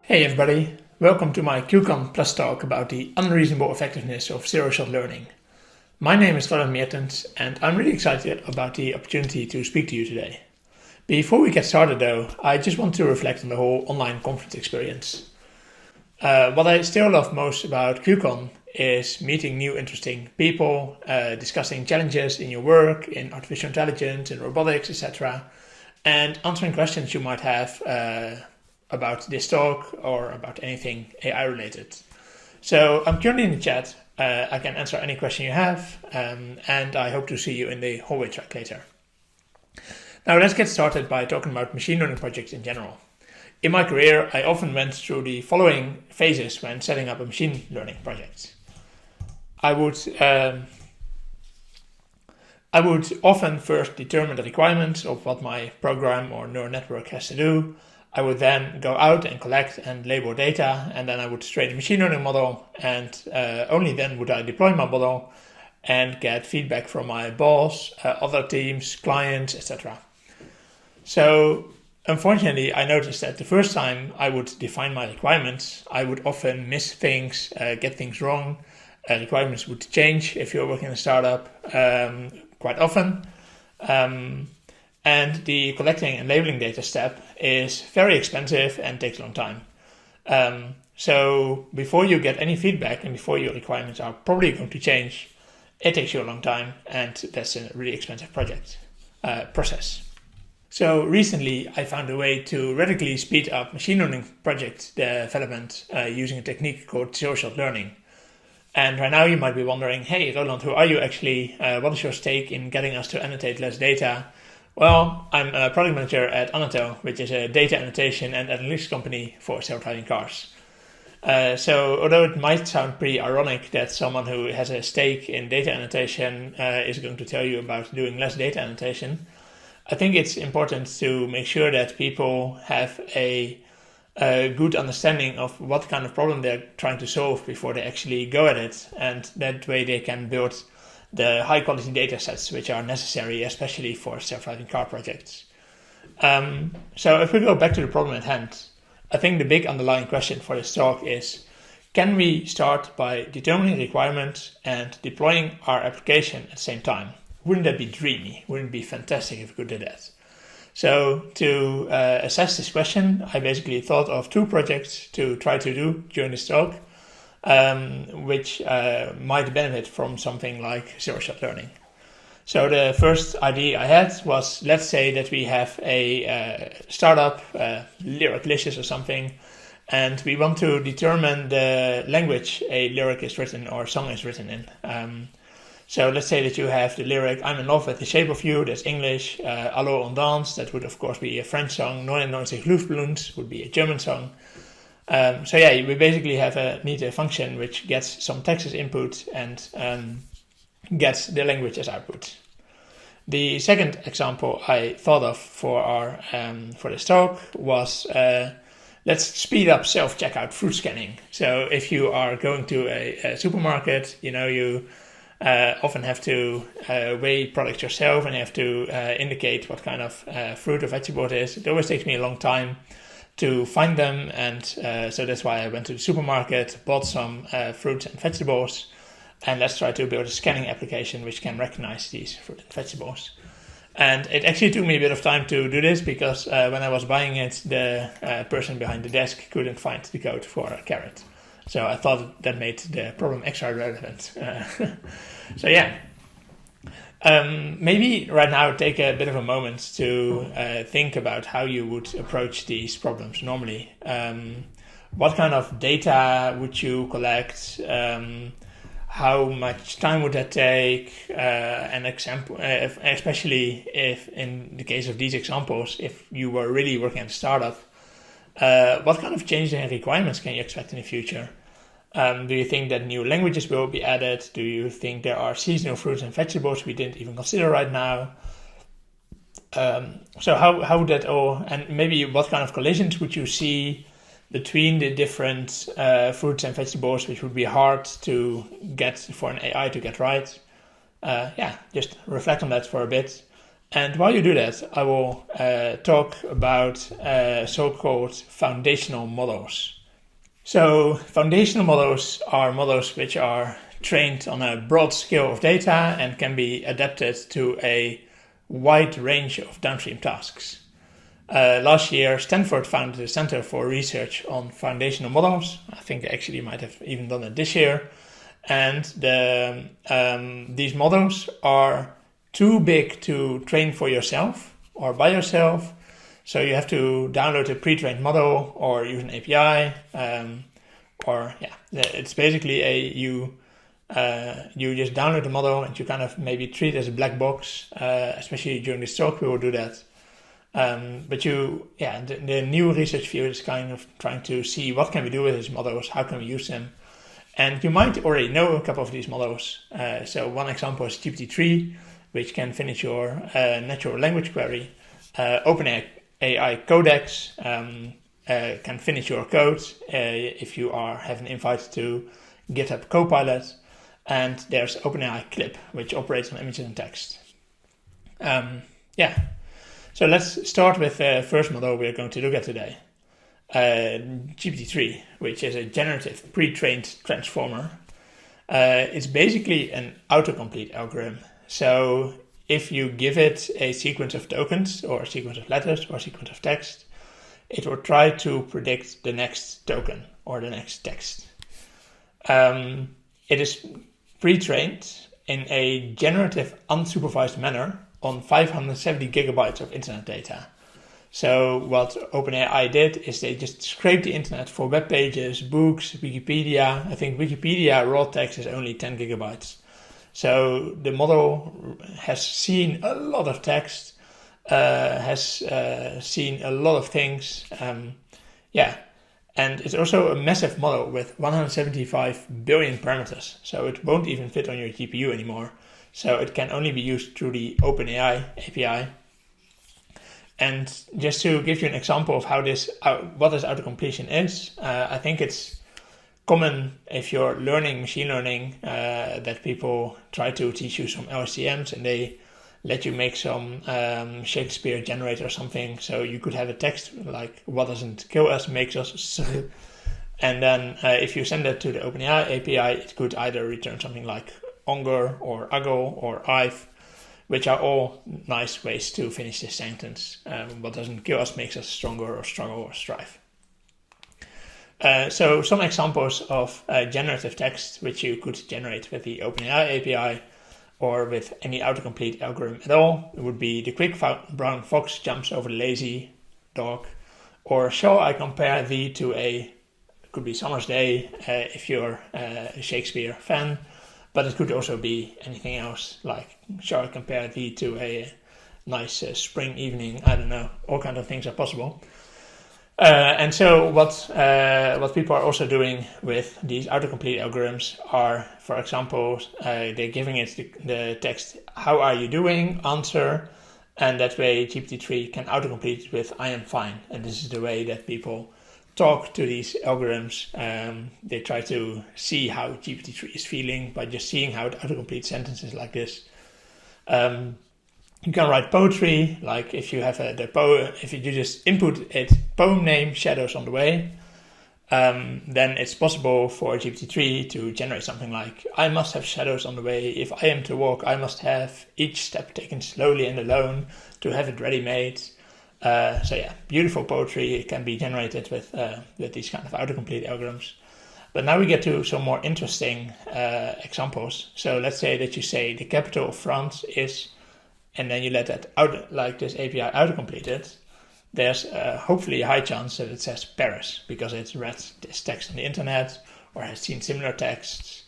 Hey everybody, welcome to my QCon Plus talk about the unreasonable effectiveness of zero-shot learning. My name is Roland Meertens and I'm really excited about the opportunity to speak to you today. Before we get started though, I just want to reflect on the whole online conference experience. What I still love most about QCon is meeting new interesting people, discussing challenges in your work, in artificial intelligence, in robotics, etc. and answering questions you might have about this talk or about anything AI related. So I'm currently in the chat. I can answer any question you have, and I hope to see you in the hallway track later. Now let's get started by talking about machine learning projects in general. In my career, I often went through the following phases when setting up a machine learning project. I would often first determine the requirements of what my program or neural network has to do. I would then go out and collect and label data, and then I would train a machine learning model, and only then would I deploy my model and get feedback from my boss, other teams, clients, etc. So unfortunately, I noticed that the first time I would define my requirements, I would often miss things, get things wrong. Requirements would change if you're working in a startup quite often. And the collecting and labeling data step is very expensive and takes a long time. So before you get any feedback and before your requirements are probably going to change, it takes you a long time, and that's a really expensive process. So recently I found a way to radically speed up machine learning project development using a technique called zero-shot learning. And right now you might be wondering, hey Roland, who are you actually? What is your stake in getting us to annotate less data? Well, I'm a product manager at Annoto, which is a data annotation and analytics company for self-driving cars. So although it might sound pretty ironic that someone who has a stake in data annotation is going to tell you about doing less data annotation, I think it's important to make sure that people have a good understanding of what kind of problem they're trying to solve before they actually go at it, and that way they can build the high quality data sets which are necessary, especially for self-driving car projects. So if we go back to the problem at hand, I think the big underlying question for this talk is, can we start by determining requirements and deploying our application at the same time? Wouldn't that be dreamy? Wouldn't it be fantastic if we could do that? So to assess this question, I basically thought of two projects to try to do during this talk, which might benefit from something like zero-shot learning. So the first idea I had was, let's say that we have a startup, Lyriclicious or something, and we want to determine the language a lyric is written or song is written in. So let's say that you have the lyric, I'm in love with the shape of you, that's English, Allo on dance, that would of course be a French song, 99 Luftballons would be a German song. So yeah, we basically need a function which gets some text as input and gets the language as output. The second example I thought of for this talk was let's speed up self-checkout fruit scanning. So if you are going to a supermarket, you often have to weigh products yourself and you have to indicate what kind of fruit or vegetable it is. It always takes me a long time to find them, and so that's why I went to the supermarket, bought some fruits and vegetables, and let's try to build a scanning application which can recognize these fruit and vegetables. And it actually took me a bit of time to do this because when I was buying it, the person behind the desk couldn't find the code for a carrot. So I thought that made the problem extra relevant. So yeah. Maybe right now take a bit of a moment to think about how you would approach these problems normally. What kind of data would you collect? How much time would that take? An example, especially if in the case of these examples, if you were really working at a startup, what kind of changes in requirements can you expect in the future? Do you think that new languages will be added? Do you think there are seasonal fruits and vegetables we didn't even consider right now? So how would that all, and maybe what kind of collisions would you see between the different fruits and vegetables, which would be hard to get for an AI to get right? Just reflect on that for a bit. And while you do that, I will talk about so-called foundational models. So foundational models are models which are trained on a broad scale of data and can be adapted to a wide range of downstream tasks. Last year, Stanford founded a Center for Research on Foundational Models. I think they actually might have even done it this year. And these models are too big to train for yourself or by yourself. So you have to download a pre-trained model or use an API. It's basically you just download the model and you kind of maybe treat it as a black box. Especially during this talk, we will do that. The new research field is kind of trying to see what can we do with these models, how can we use them. And you might already know a couple of these models. So one example is GPT-3, which can finish your natural language query. OpenAI Codex can finish your code if you have an invite to GitHub Copilot. And there's OpenAI CLIP, which operates on images and text. So let's start with the first model we're going to look at today. GPT-3, which is a generative pre-trained transformer. It's basically an autocomplete algorithm. So if you give it a sequence of tokens or a sequence of letters or a sequence of text, it will try to predict the next token or the next text. It is pre-trained in a generative unsupervised manner on 570 gigabytes of internet data. So what OpenAI did is they just scraped the internet for web pages, books, Wikipedia. I think Wikipedia raw text is only 10 gigabytes. So the model has seen a lot of text, has seen a lot of things. And it's also a massive model with 175 billion parameters. So it won't even fit on your GPU anymore. So it can only be used through the OpenAI API. And just to give you an example of how what this autocompletion is, I think it's common if you're learning machine learning that people try to teach you some LSTMs and they let you make some Shakespeare generator or something. So you could have a text like "What doesn't kill us makes us," and then if you send that to the OpenAI API, it could either return something like "Onger" or "Uggle" or "I've," which are all nice ways to finish this sentence. What doesn't kill us makes us stronger or struggle or strive. So some examples of generative text which you could generate with the OpenAI API or with any autocomplete algorithm at all. It would be "The quick brown fox jumps over the lazy dog," or "Shall I compare thee to could be summer's day if you're a Shakespeare fan. But it could also be anything else, like "Shall I compare thee to a nice spring evening?" I don't know. All kinds of things are possible. And so what people are also doing with these autocomplete algorithms are, for example, they're giving it the text, "How are you doing?" answer, and that way GPT-3 can autocomplete with "I am fine." And this is the way that people talk to these algorithms. They try to see how GPT-3 is feeling by just seeing how it autocompletes sentences like this. You can write poetry, like if you have if you just input it poem name "Shadows on the Way," then it's possible for GPT-3 to generate something like "I must have shadows on the way. If I am to walk, I must have each step taken slowly and alone to have it ready-made." Beautiful poetry can be generated with these kind of autocomplete algorithms. But now we get to some more interesting examples. So let's say that you say "The capital of France is," and then you let that out, like this API autocomplete it. There's hopefully a high chance that it says Paris because it's read this text on the internet or has seen similar texts.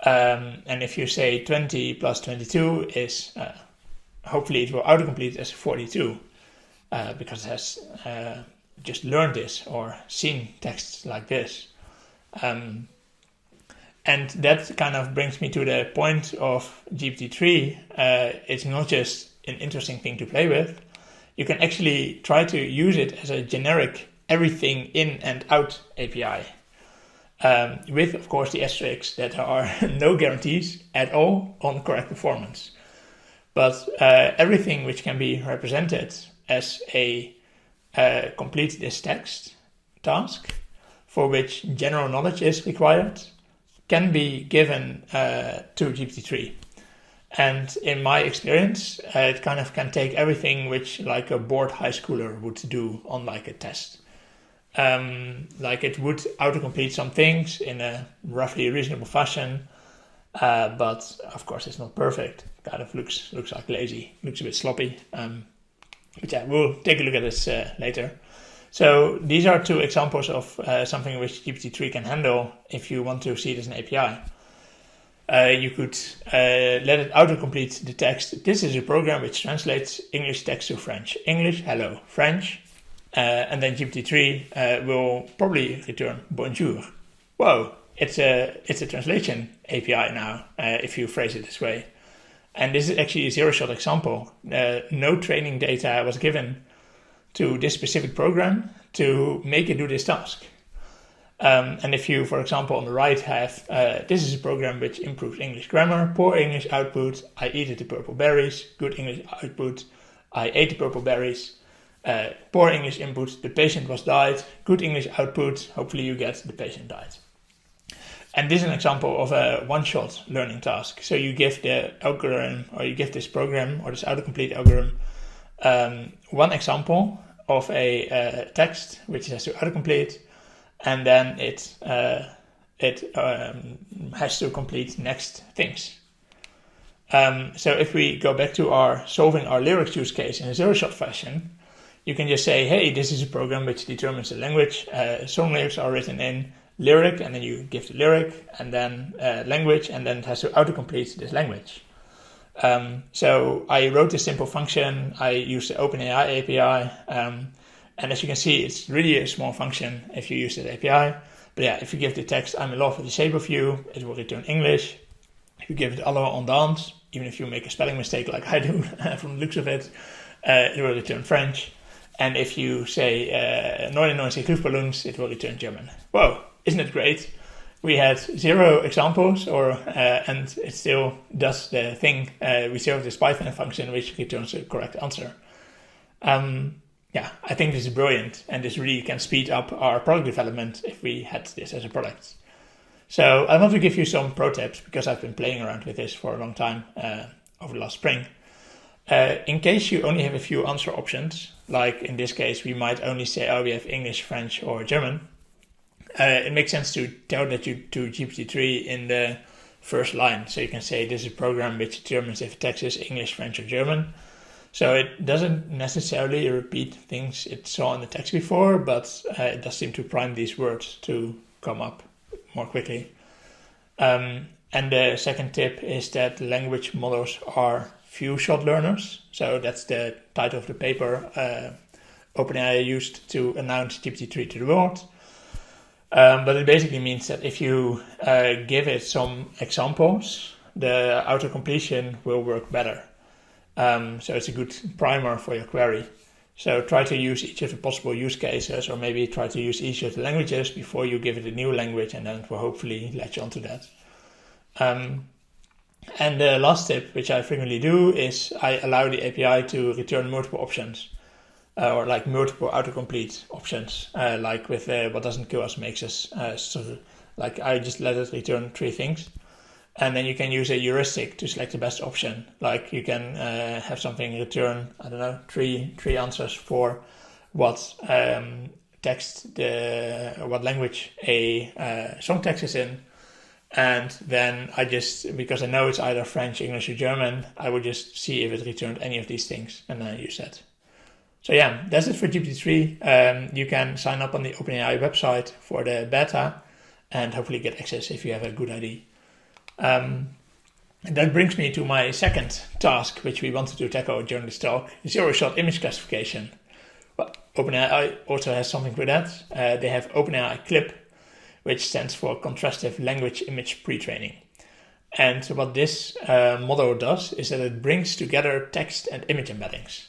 And if you say 20 plus 22 is, hopefully it will autocomplete as 42 because it has just learned this or seen texts like this. And that kind of brings me to the point of GPT-3. It's not just an interesting thing to play with. You can actually try to use it as a generic everything in and out API. With, of course, the asterisks that there are no guarantees at all on correct performance. But everything which can be represented as a complete this text task. for which general knowledge is required can be given to GPT-3. And in my experience, it kind of can take everything which like a bored high schooler would do on like a test. Like it would autocomplete some things in a roughly reasonable fashion, but of course it's not perfect. Kind of looks like lazy, looks a bit sloppy. But yeah, we'll take a look at this later. So these are two examples of something which GPT-3 can handle if you want to see it as an API. You could let it autocomplete the text. This is a program which translates English text to French. English, hello, French. And then GPT-3 will probably return bonjour. Whoa, it's a translation API now, if you phrase it this way. And this is actually a zero-shot example. No training data was given to this specific program to make it do this task. And if you, for example, on the right have, this is a program which improves English grammar, poor English output, I eat the purple berries, good English output, I ate the purple berries, poor English input, the patient was died, good English output, hopefully you get the patient died. And this is an example of a one-shot learning task. So you give the algorithm, or you give this program, or this autocomplete algorithm, one example of a text which it has to autocomplete, and then it has to complete next things. So if we go back to our solving our lyrics use case in a zero-shot fashion, you can just say, hey, this is a program which determines the language. Song lyrics are written in lyric, and then you give the lyric, and then language, and then it has to autocomplete this language. So I wrote this simple function. I used the OpenAI API, and as you can see, it's really a small function if you use that API. But yeah, if you give the text, I'm in love with the shape of you, it will return English. If you give it alors on danse, even if you make a spelling mistake like I do from the looks of it, it will return French. And if you say noisy luchtballons, it will return German. Whoa, isn't it great? We had 0 examples, and it still does the thing. We still have this Python function which returns the correct answer. Yeah, I think this is brilliant, and this really can speed up our product development if we had this as a product. So I want to give you some pro tips because I've been playing around with this for a long time over the last spring. In case you only have a few answer options, like in this case, we might only say, oh, we have English, French, or German. It makes sense to tell that to GPT-3 in the first line. So you can say this is a program which determines if text is English, French, or German. So it doesn't necessarily repeat things it saw in the text before, but it does seem to prime these words to come up more quickly. And the second tip is that language models are few-shot learners. So that's the title of the paper OpenAI used to announce GPT-3 to the world. But it basically means that if you give it some examples, the autocompletion will work better. So it's a good primer for your query. So try to use each of the possible use cases, or maybe try to use each of the languages before you give it a new language, and then it will hopefully latch onto that. And the last tip, which I frequently do, is I allow the API to return multiple options, or like multiple autocomplete options, like with what doesn't kill us makes us. So like I just let it return 3 things. And then you can use a heuristic to select the best option. Like you can have something return, I don't know, three answers for what what language a song text is in. And then I just, because I know it's either French, English, or German, I would just see if it returned any of these things, and then I use that. So yeah, that's it for GPT-3. You can sign up on the OpenAI website for the beta, and hopefully get access if you have a good idea. That brings me to my second task, which we wanted to tackle during this talk, zero-shot image classification. Well, OpenAI also has something for that. They have OpenAI CLIP, which stands for Contrastive Language Image Pre-training. And what this model does is that it brings together text and image embeddings.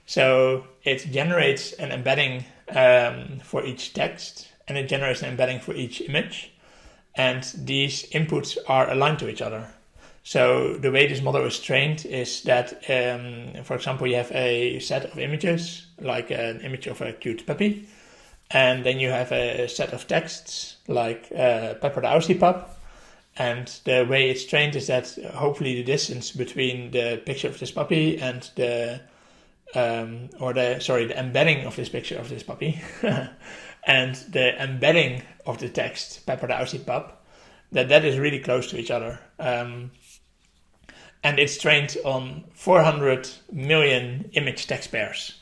So it generates an embedding for each text, and it generates an embedding for each image. And these inputs are aligned to each other. So the way this model is trained is that, for example, you have a set of images, like an image of a cute puppy, And then you have a set of texts like Pepper the Aussie pup. And the way it's trained is that hopefully the distance between the picture of this puppy and the embedding of this picture of this puppy and the embedding of the text Pepper the Aussie pup, that is really close to each other. And it's trained on 400 million image text pairs,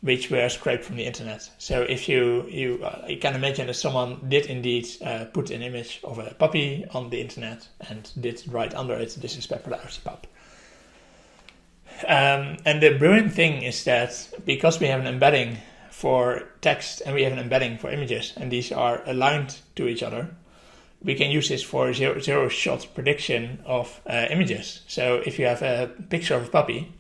which were scraped from the internet. So if you can imagine that someone did indeed put an image of a puppy on the internet and did write under it, "This is Pepper the Aussie pup." And the brilliant thing is that because we have an embedding for text and we have an embedding for images, and these are aligned to each other, we can use this for zero-shot prediction of images. So if you have a picture of a puppy,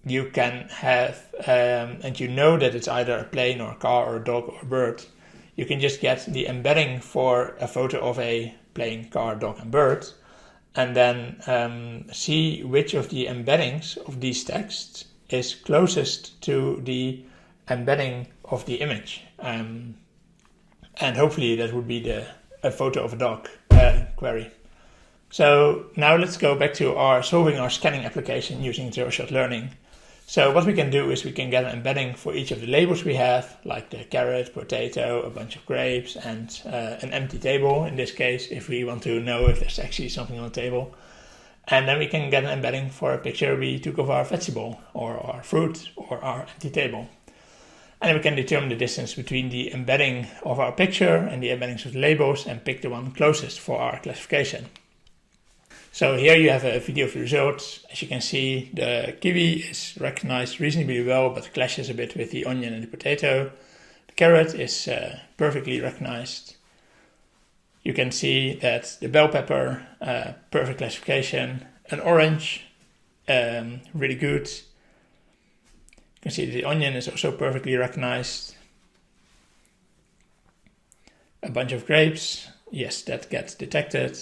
you can have, and you know that it's either a plane or a car or a dog or a bird, you can just get the embedding for a photo of a plane, car, dog, and bird, and then see which of the embeddings of these texts is closest to the embedding of the image. And hopefully that would be a photo of a dog query. So now let's go back to solving our scanning application using zero-shot learning. So what we can do is we can get an embedding for each of the labels we have, like the carrot, potato, a bunch of grapes, and an empty table, in this case, if we want to know if there's actually something on the table. And then we can get an embedding for a picture we took of our vegetable, or our fruit, or our empty table. And then we can determine the distance between the embedding of our picture and the embeddings of the labels and pick the one closest for our classification. So here you have a video of the results. As you can see, the kiwi is recognized reasonably well, but clashes a bit with the onion and the potato. The carrot is perfectly recognized. You can see that the bell pepper, perfect classification. An orange, really good. You can see the onion is also perfectly recognized. A bunch of grapes, yes, that gets detected.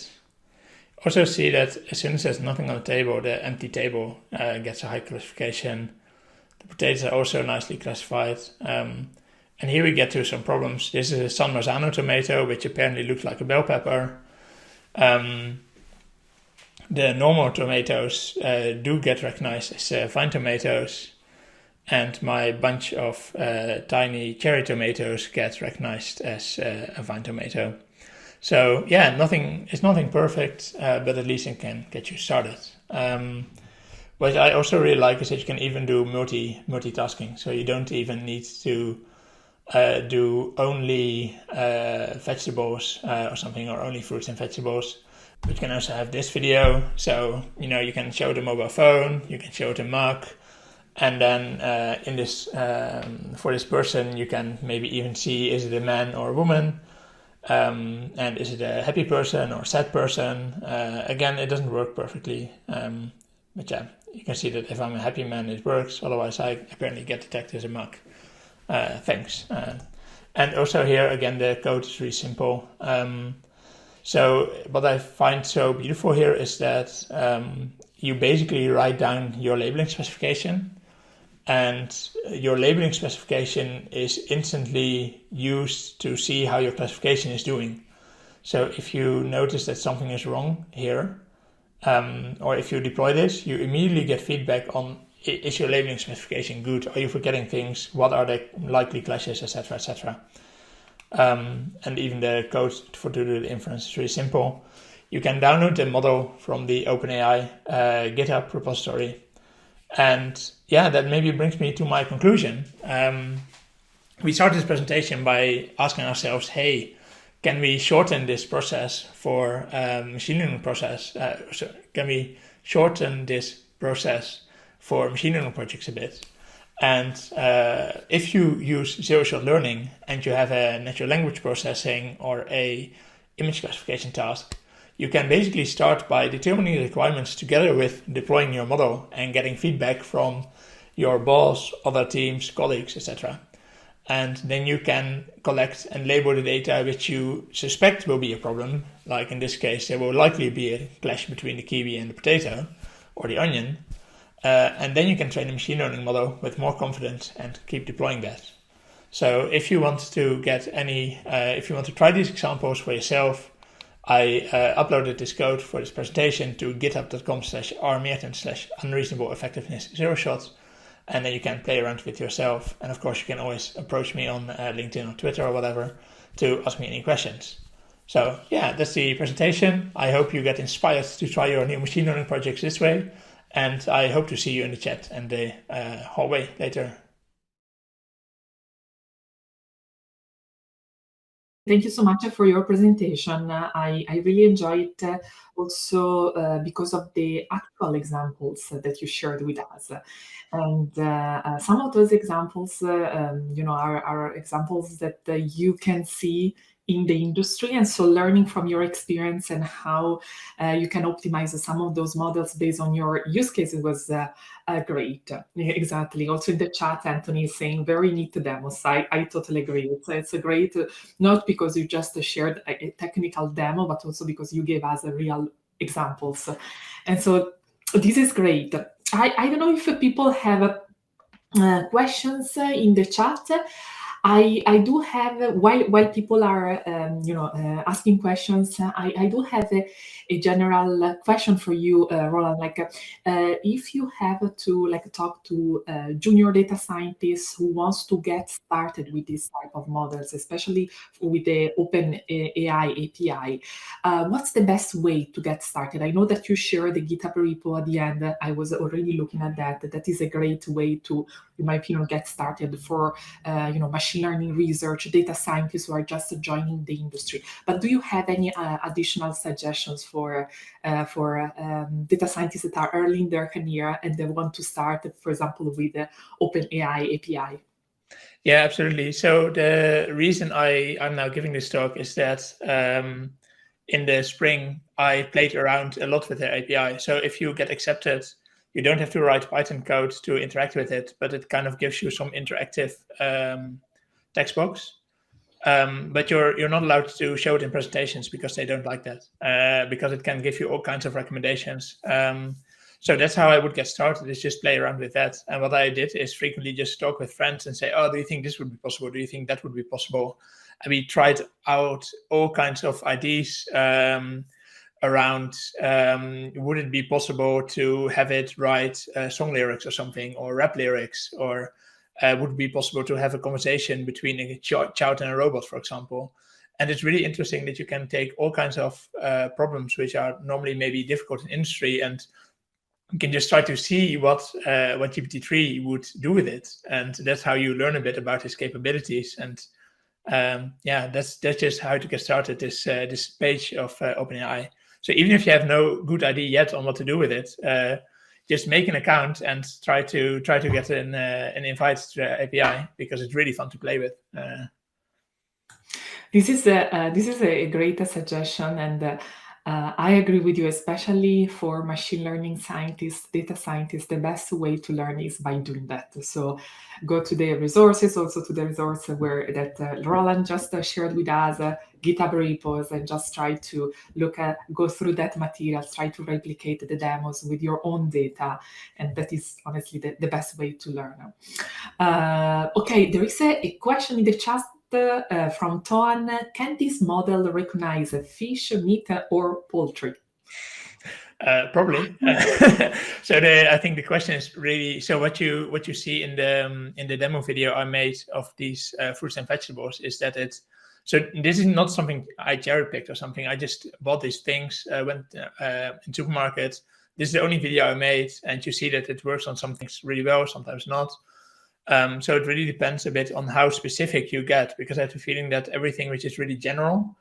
Also see that as soon as there's nothing on the table, the empty table gets a high classification. The potatoes are also nicely classified. And here we get to some problems. This is a San Marzano tomato, which apparently looks like a bell pepper. The normal tomatoes do get recognized as vine tomatoes. And my bunch of tiny cherry tomatoes gets recognized as a vine tomato. So yeah, it's nothing perfect, but at least it can get you started. What I also really like is that you can even do multitasking. So you don't even need to do only vegetables or something, or only fruits and vegetables. But you can also have this video. So you can show the mobile phone, you can show the mug, and then in this for this person you can maybe even see, is it a man or a woman? And is it a happy person or a sad person? Again, it doesn't work perfectly, but yeah, you can see that if I'm a happy man, it works. Otherwise, I apparently get detected as a mug. Thanks. And also here, again, the code is really simple. So what I find so beautiful here is that you basically write down your labeling specification, and your labeling specification is instantly used to see how your classification is doing. So if you notice that something is wrong here, or if you deploy this, you immediately get feedback on, is your labeling specification good? Are you forgetting things? What are the likely clashes, etc., etc. And even the code to do the inference is really simple. You can download the model from the OpenAI GitHub repository. And yeah, that maybe brings me to my conclusion. We started this presentation by asking ourselves, hey, can we shorten this process for machine learning process? Can we shorten this process for machine learning projects a bit? And if you use zero-shot learning and you have a natural language processing or a image classification task, you can basically start by determining the requirements together with deploying your model and getting feedback from your boss, other teams, colleagues, etc. And then you can collect and label the data which you suspect will be a problem. Like in this case, there will likely be a clash between the kiwi and the potato or the onion. And then you can train a machine learning model with more confidence and keep deploying that. So if you want to get if you want to try these examples for yourself, I uploaded this code for this presentation to github.com/rmeertens/unreasonable effectiveness 0shot. And then you can play around with yourself. And of course, you can always approach me on LinkedIn or Twitter or whatever to ask me any questions. So yeah, that's the presentation. I hope you get inspired to try your new machine learning projects this way. And I hope to see you in the chat and the hallway later. Thank you so much for your presentation. I really enjoyed it also because of the actual examples that you shared with us. And some of those examples, are examples that you can see in the industry. And so learning from your experience and how you can optimize some of those models based on your use cases was great. Exactly. Also in the chat, Anthony is saying very neat demos. I totally agree. It's a great, not because you just shared a technical demo, but also because you gave us real examples. And so this is great. I don't know if people have questions in the chat. I do have, while people are asking questions, I do have a general question for you, Roland. If you have to talk to junior data scientists who wants to get started with this type of models, especially with the OpenAI API, what's the best way to get started? I know that you share the GitHub repo at the end. I was already looking at that. That is a great way to, in my opinion, get started for machine learning research, data scientists who are just joining the industry. But do you have any additional suggestions for data scientists that are early in their career and they want to start, for example, with the OpenAI API? Yeah, absolutely. So the reason I'm now giving this talk is that in the spring, I played around a lot with the API. So if you get accepted, you don't have to write Python code to interact with it, but it kind of gives you some interactive text box. But you're not allowed to show it in presentations because they don't like that, because it can give you all kinds of recommendations. So that's how I would get started, is just play around with that. And what I did is frequently just talk with friends and say, oh, do you think this would be possible? Do you think that would be possible? And we tried out all kinds of ideas around would it be possible to have it write song lyrics or something, or rap lyrics, or would it be possible to have a conversation between a child and a robot, for example? And it's really interesting that you can take all kinds of problems which are normally maybe difficult in industry, and you can just try to see what GPT-3 would do with it. And that's how you learn a bit about its capabilities. And that's just how to get started, this page of OpenAI. So even if you have no good idea yet on what to do with it, just make an account and try to get an invite to the API, because it's really fun to play with. This is a great suggestion, and I agree with you, especially for machine learning scientists, data scientists. The best way to learn is by doing that. So go to the resources, also to the resource that Roland just shared with us, GitHub repos, and just try to go through that material, try to replicate the demos with your own data. And that is honestly the best way to learn. Okay, there is a question in the chat from Toan. Can this model recognize fish, meat, or poultry? Probably. So I think the question is really, so what you see in the demo video I made of these fruits and vegetables is that so this is not something I cherry picked or something. I just bought these things, went in supermarkets. This is the only video I made, and you see that it works on some things really well, sometimes not. So it really depends a bit on how specific you get, because I have the feeling that everything which is really general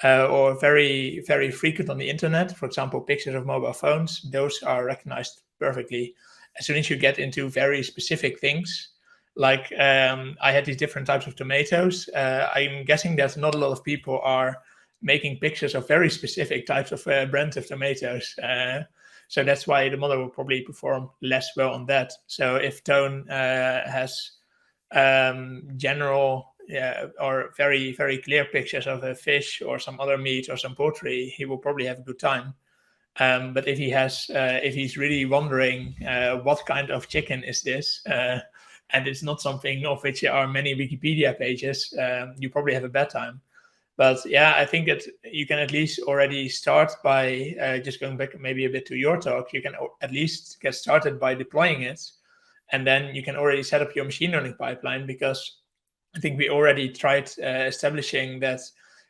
or very, very frequent on the internet, for example, pictures of mobile phones, those are recognized perfectly. As soon as you get into very specific things, like I had these different types of tomatoes, I'm guessing that not a lot of people are making pictures of very specific types of brands of tomatoes. So that's why the model will probably perform less well on that. So if Tone has general or very, very clear pictures of a fish or some other meat or some poultry, he will probably have a good time. But if he's really wondering what kind of chicken is this, and it's not something of which there are many Wikipedia pages, you probably have a bad time. But yeah, I think that you can at least already start by just going back maybe a bit to your talk. You can at least get started by deploying it, and then you can already set up your machine learning pipeline, because I think we already tried establishing that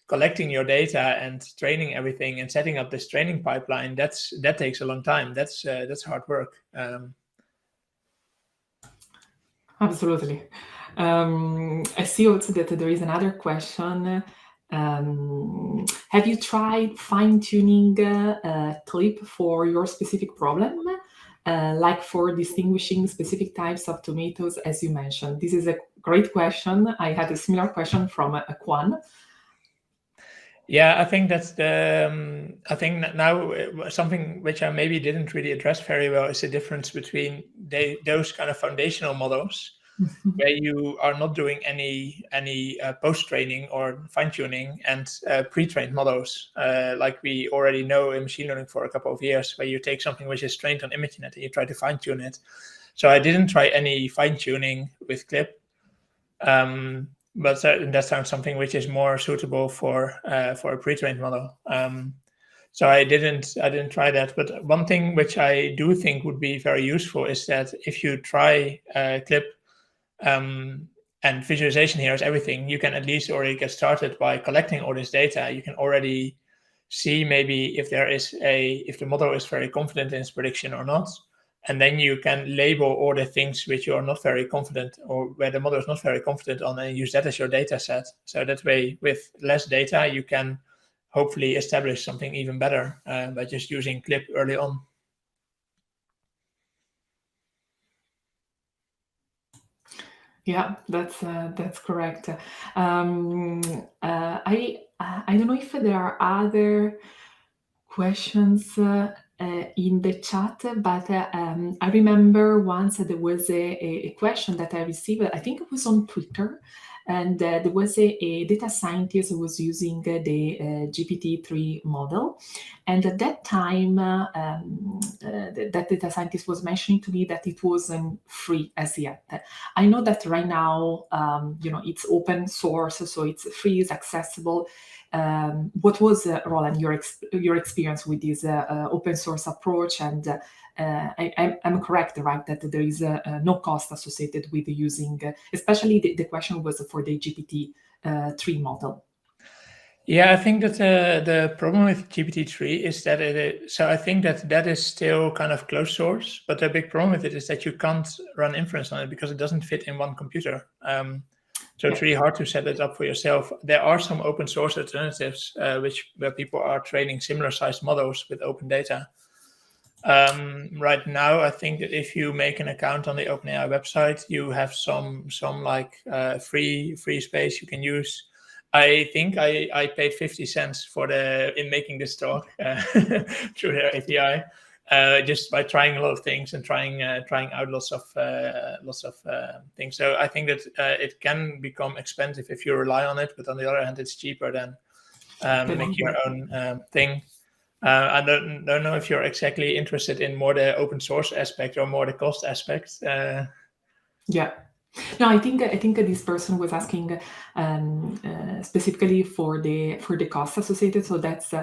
collecting your data and training everything and setting up this training pipeline, that takes a long time. That's hard work. Absolutely. I see also that there is another question. Have you tried fine-tuning CLIP for your specific problem, like for distinguishing specific types of tomatoes, as you mentioned? This is a great question. I had a similar question from a Kwan. Yeah, I think that's I think that now something which I maybe didn't really address very well is the difference between those kind of foundational models where you are not doing any post training or fine tuning, and pre-trained models like we already know in machine learning for a couple of years, where you take something which is trained on ImageNet and you try to fine tune it. So I didn't try any fine tuning with CLIP. But that sounds something which is more suitable for a pre-trained model. So I didn't try that. But one thing which I do think would be very useful is that if you try CLIP, and visualization here is everything, you can at least already get started by collecting all this data. You can already see maybe if the model is very confident in its prediction or not. And then you can label all the things which you are not very confident, or where the model is not very confident on, and use that as your data set. So that way, with less data, you can hopefully establish something even better by just using CLIP early on. Yeah, that's correct. I don't know if there are other questions in the chat, but I remember once there was a question that I received. I think it was on Twitter, and there was a data scientist who was using the GPT-3 model, and at that time, that data scientist was mentioning to me that it wasn't free as yet. I know that right now, it's open source, so it's free, it's accessible. What was, Roland, your experience with this open source approach? And I'm correct, right, that there is no cost associated with using, especially the question was for the GPT-3 model. Yeah, I think that the problem with GPT-3 is that so I think that is still kind of closed source, but the big problem with it is that you can't run inference on it because it doesn't fit in one computer. So it's really hard to set it up for yourself. There are some open source alternatives where people are training similar sized models with open data. Right now, I think that if you make an account on the OpenAI website, you have some like free space you can use. I think I paid 50 cents in making this talk through their API. Just by trying a lot of things and trying out lots of things. So I think that it can become expensive if you rely on it, but on the other hand, it's cheaper than making your own thing. I don't know if you're exactly interested in more the open source aspect or more the cost aspect. Yeah. No, I think this person was asking specifically for the cost associated. So that's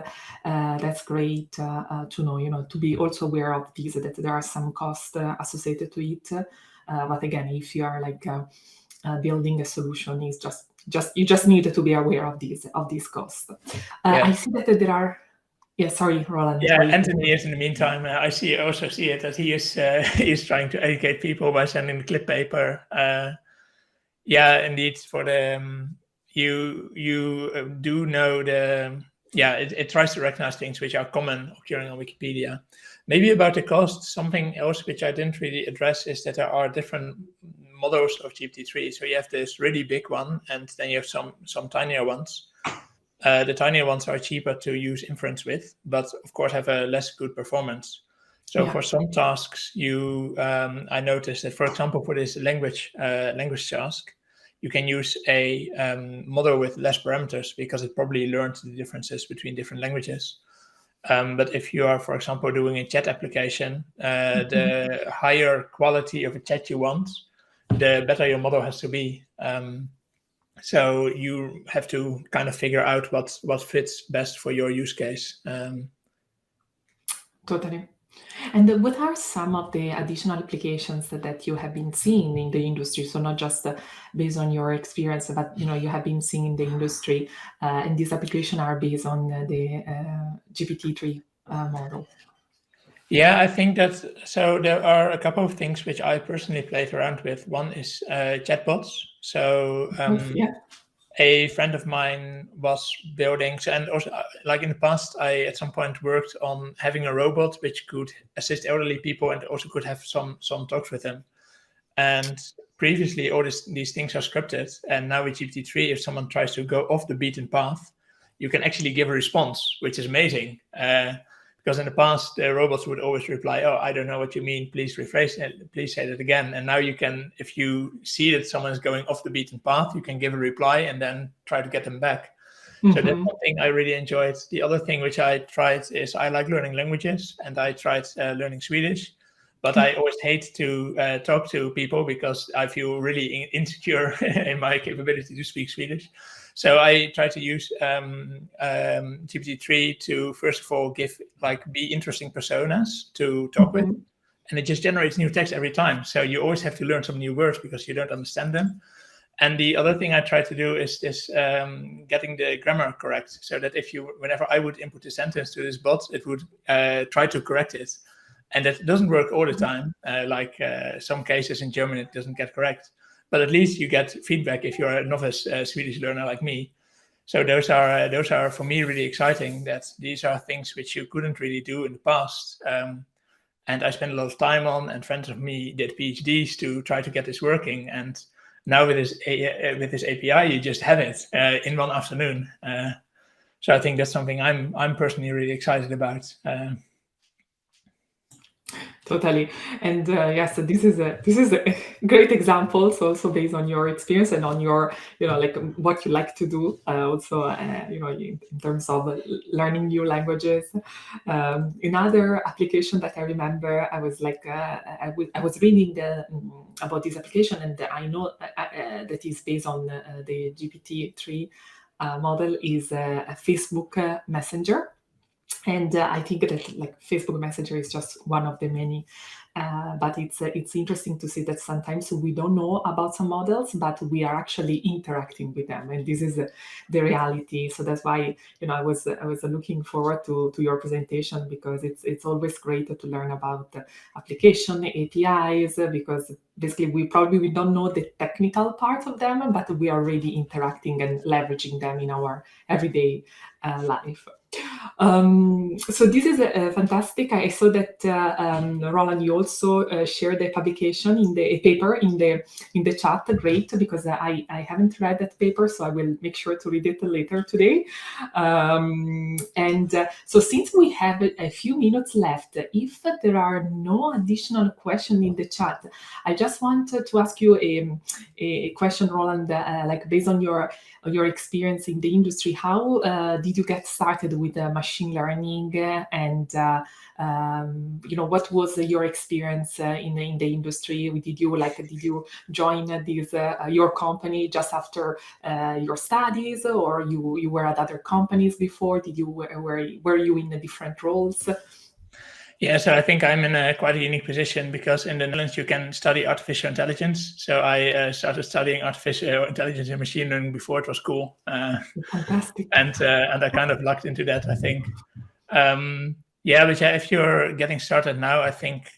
great to know. To be also aware of these, that there are some costs associated to it. But again, if you are like building a solution, is you just need to be aware of these costs. I see that there are. Yeah, sorry, Roland. Yeah, Anthony is in the meantime. I also see it that he is trying to educate people by sending the CLIP paper. Yeah, indeed. For the you do know it tries to recognize things which are common occurring on Wikipedia. Maybe about the cost, something else which I didn't really address is that there are different models of GPT-3. So you have this really big one, and then you have some tinier ones. The tinier ones are cheaper to use inference with, but of course have a less good performance. So for some tasks, I noticed that, for example, for this language task, you can use a model with less parameters because it probably learned the differences between different languages. But if you are, for example, doing a chat application, the higher quality of a chat you want, the better your model has to be. So you have to kind of figure out what fits best for your use case. Totally. And what are some of the additional applications that you have been seeing in the industry? So not just based on your experience, but you have been seeing in the industry, and these applications are based on the GPT-3 model. Yeah, I think that, so there are a couple of things which I personally played around with. One is chatbots. So Yeah. a friend of mine was building, and also like in the past, I at some point worked on having a robot which could assist elderly people and also could have some talks with them. And previously, all these things are scripted, and now with GPT-3, if someone tries to go off the beaten path, you can actually give a response, which is amazing. Because in the past, the robots would always reply, "Oh, I don't know what you mean. Please rephrase it. Please say that again." And now you can, if you see that someone is going off the beaten path, you can give a reply and then try to get them back. So that's something I really enjoyed. The other thing which I tried is I like learning languages, and I tried learning Swedish. But I always hate to talk to people because I feel really insecure in my capability to speak Swedish. So I try to use GPT-3 to, first of all, be interesting personas to talk with. And it just generates new text every time. So you always have to learn some new words because you don't understand them. And the other thing I try to do is this getting the grammar correct. So that whenever I would input a sentence to this bot, it would try to correct it. And that doesn't work all the time. Some cases in German, it doesn't get correct. But at least you get feedback if you're a novice Swedish learner like me. So those are for me really exciting, that these are things which you couldn't really do in the past. And I spent a lot of time on, and friends of me did PhDs to try to get this working. And now with this API, you just have it in one afternoon. So I think that's something I'm personally really excited about. Totally. And yes, this is a great example. So based on your experience and on your, like what you like to do, also, in terms of learning new languages. Another application that I remember, I was like, I was reading about this application, and I know that is based on the GPT-3 model, is a Facebook Messenger. And I think that like Facebook Messenger is just one of the many, but it's interesting to see that sometimes we don't know about some models, but we are actually interacting with them, and this is the reality. So that's why I was looking forward to your presentation, because it's always great to learn about application APIs, because basically we don't know the technical part of them, but we are already interacting and leveraging them in our everyday life. So this is fantastic. I saw that Roland, you also shared the publication in the paper in the chat. Great, because I haven't read that paper, so I will make sure to read it later today. So since we have a few minutes left, if there are no additional questions in the chat, I just want to ask you a question, Roland, like based on your experience in the industry, how did you get started with machine learning, and what was your experience in the industry? Did you join your company just after your studies, or you were at other companies before? Were you in the different roles? Yeah, so I think I'm in quite a unique position, because in the Netherlands you can study artificial intelligence. So I started studying artificial intelligence and machine learning before it was cool. Fantastic. And I kind of lucked into that, I think. But if you're getting started now, I think,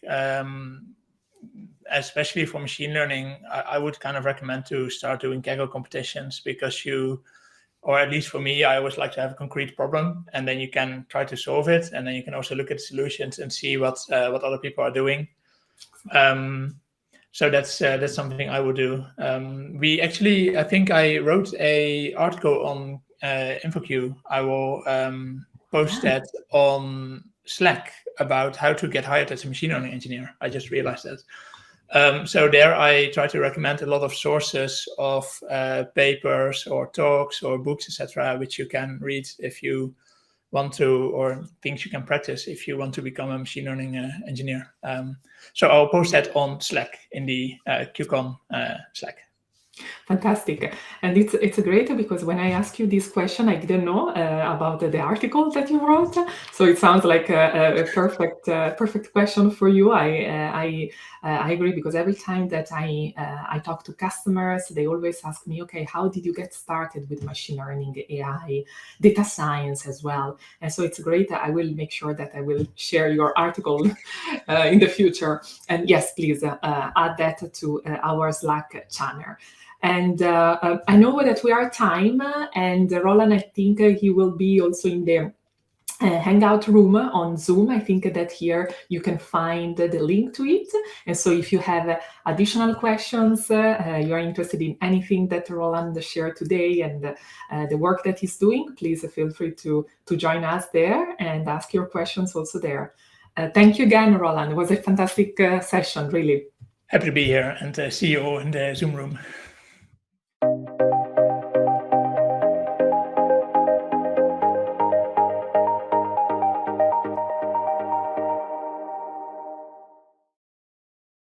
especially for machine learning, I would kind of recommend to start doing Kaggle competitions, because or at least for me, I always like to have a concrete problem, and then you can try to solve it, and then you can also look at solutions and see what other people are doing. So that's something I would do. I think I wrote an article on InfoQ. I will post that on Slack about how to get hired as a machine learning engineer. I just realized that. So there I try to recommend a lot of sources of papers or talks or books, etc., which you can read if you want to, or things you can practice if you want to become a machine learning engineer. So I'll post that on Slack in the QCon Slack. Fantastic. And it's great because when I asked you this question, I didn't know about the article that you wrote. So it sounds like a perfect question for you. I agree, because every time that I talk to customers, they always ask me, okay, how did you get started with machine learning, AI, data science as well? And so it's great. I will make sure that I will share your article in the future. And yes, please add that to our Slack channel. And I know that we are at time, and Roland, I think he will be also in the hangout room on Zoom. I think that here you can find the link to it. And so if you have additional questions, you are interested in anything that Roland shared today and the work that he's doing, please feel free to join us there and ask your questions also there. Thank you again, Roland. It was a fantastic session, really. Happy to be here and see you all in the Zoom room.